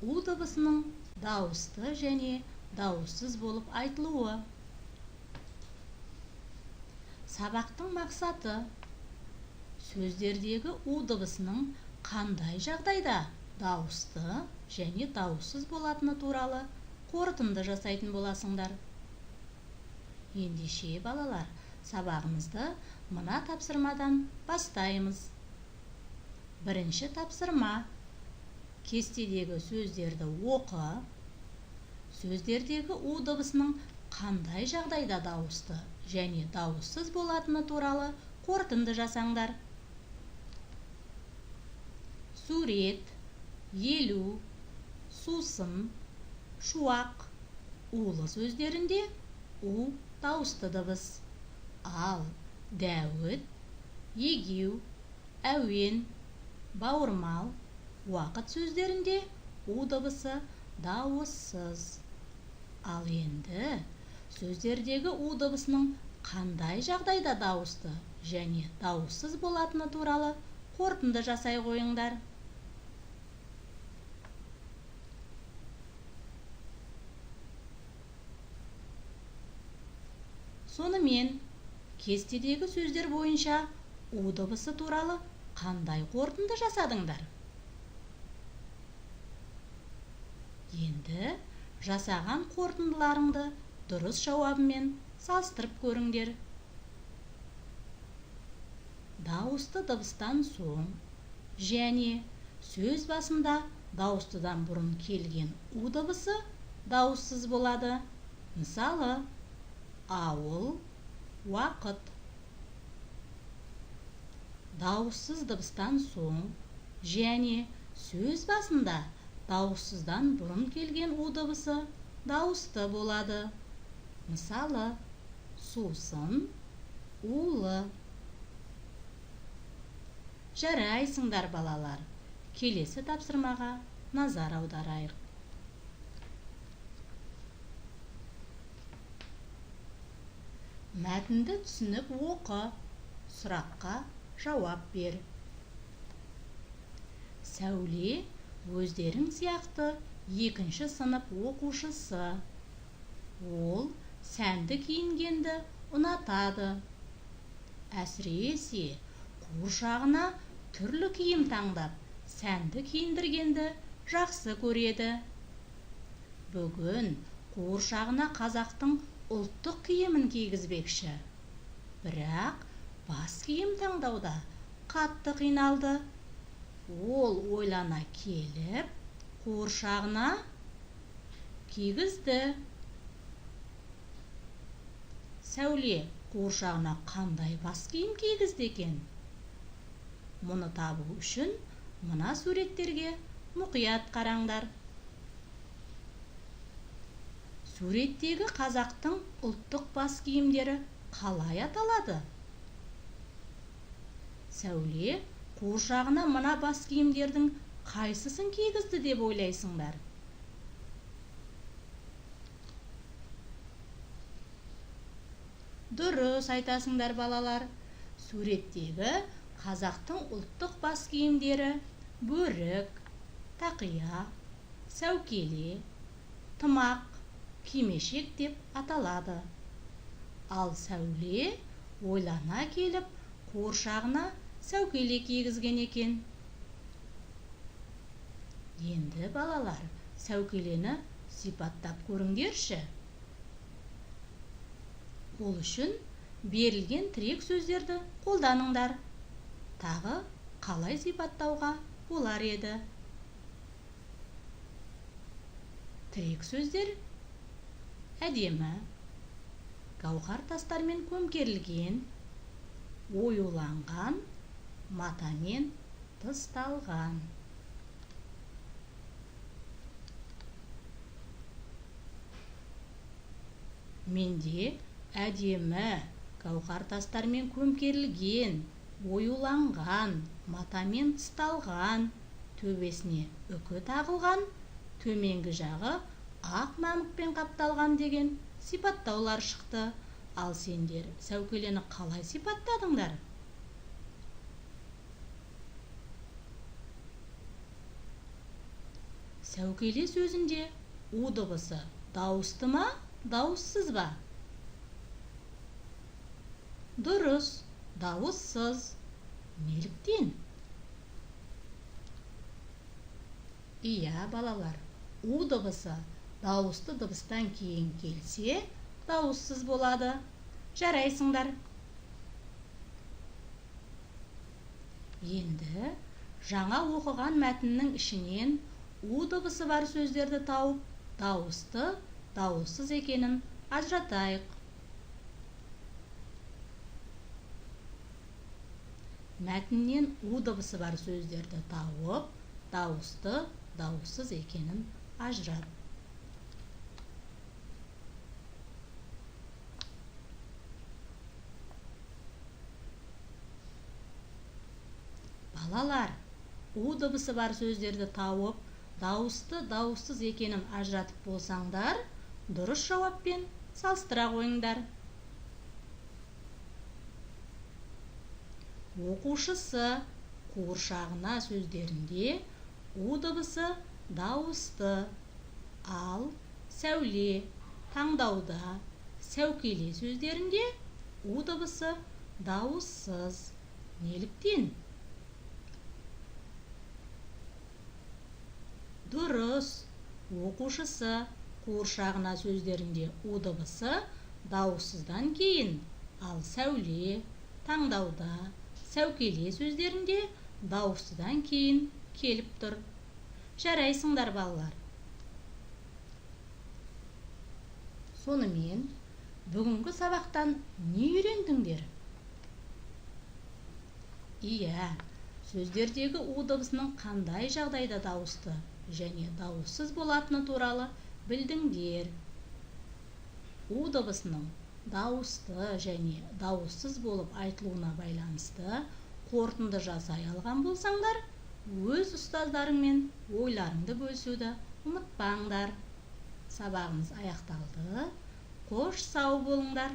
У дыбысының дауысты және дауыссыз болып айтылуы. Сабақтың мақсаты сөздердегі у дыбысының қандай жағдайда дауысты және дауыссыз болатыны туралы қорытынды жасайтын боласыңдар. Ендеше балалар, сабағымызды мына тапсырмадан бастаймыз. Бірінші тапсырма: кестедегі сөздерді оқы. Сөздердегі у дыбысының қандай жағдайда дауысты және дауыссыз болатыны туралы қорытынды жасаңдар. Сурет: елу, сусын, шуақ. Улы сөздерінде у дауысты дыбыс. Ал дәуіт, егеу, әуен, бауырмал, уақыт сөздерінде у дыбысы дауыссыз. Ал енді сөздердегі у дыбысының қандай жағдайда дауысты және дауыссыз болатыны туралы қорытынды жасай қойыңдар. Сонымен, кестедегі сөздер бойынша у дыбысы туралы қандай қорытынды жасадыңдар? Енді жасаған қорытындыларыңды дұрыс жауабымен салыстырып көріңдер. Дауысты дыбыстан соң және сөз басында дауыстыдан бұрын келген у дыбысы дауыссыз болады. Мысалы, ауыл, уақыт. Дауыссыз дыбыстан соң және сөз басында дауыссыздан бұрын келген у дыбысы дауысты болады. Мысалы, сусын, улы. Жарайсыңдар балалар. Келесі тапсырмаға назар аударайық. Мәтінді түсініп оқы, сұраққа жауап бер. Сәуле өздерің сияқты екінші сынып оқушысы. Ол сәнді киінгенді ұнатады. Әсіресе қуыршағына түрлі киім таңдап, сәнді киіндіргенді жақсы көреді. Бүгін қуыршағына қазақтың ұлттық киімін кигізбекші. Бірақ бас киім таңдауда қатты қиналды. Ол ойлана келіп, қуыршағына кигізді. Сәуле қуыршағына қандай бас киім кигізді екен? Мұны табу үшін мына суреттерге мұқият қараңдар. Суреттегі қазақтың ұлттық бас киімдері қалай аталады? Сәуле қуыршағына мына бас киімдердің қайсысын кигізді деп ойлайсыңдар? Дұрыс айтасыңдар балалар. Суреттегі қазақтың ұлттық бас киімдері бөрік, тақия, сәукеле, тымақ, кимешек деп аталады. Ал Сәуле ойлана келіп, қуыршағына сәукеле кигізген екен. Енді балалар, сәукелені сипаттап көріңдерші. Ол үшін берілген тірек сөздерді қолданыңдар. Тағы қалай сипаттауға болар еді? Тірек сөздер: әдемі, гауһар тастармен көмкерілген, оюланған, матамен тысталған. Менде әдемі, гауһар тастармен көмкерілген, оюланған, матамен тысталған, төбесіне үкі тағылған, төменгі жағы ақ мамықпен қапталған деген сипаттаулар шықты. Ал сендер сәукелені қалай сипаттадыңдар? сәукеле сөзінде у дыбысы дауысты ма, дауыссыз ба? Дұрыс, дауыссыз. Неліктен? Иә, балалар, у дыбысы дауысты дыбыстан кейін келсе, дауыссыз болады. Жарайсыңдар. Енді жаңа оқыған мәтіннің ішінен у дыбысы бар сөздерді тауып, дауысты, дауыссыз екенін ажыратайық. Мәтіннен у дыбысы бар сөздерді тауып, дауысты, дауыссыз екенін ажырат. Балалар, у дыбысы бар сөздерді тауып, дауысты, дауыссыз екенін ажыратып болсаңдар, дұрыс жауаппен салыстыра қойыңдар. Оқушысы қуыршағына сөздерінде у дыбысы дауысты, ал сәуле, таңдауда, сәукеле сөздерінде у дыбысы дауыссыз. Неліктен? Дұрыс, оқушысы қуыршағына сөздерінде у дыбысы дауыссыздан кейін, ал сәуле, таңдауда, сәукеле сөздерінде дауыстыдан кейін келіп тұр. Жарайсыңдар, балалар. Сонымен, бүгінгі сабақтан не үйрендіңдер? Иә, сөздердегі у дыбысының қандай жағдайда дауысты және дауыссыз болатыны туралы білдіңдер. У дыбысының дауысты және дауыссыз болып айтылуына байланысты қорытынды жасай алған болсаңдар, өз ұстаздарыңмен ойларыңды бөлісуді ұмытпаңдар. Сабағымыз аяқталды. Қош сау болыңдар.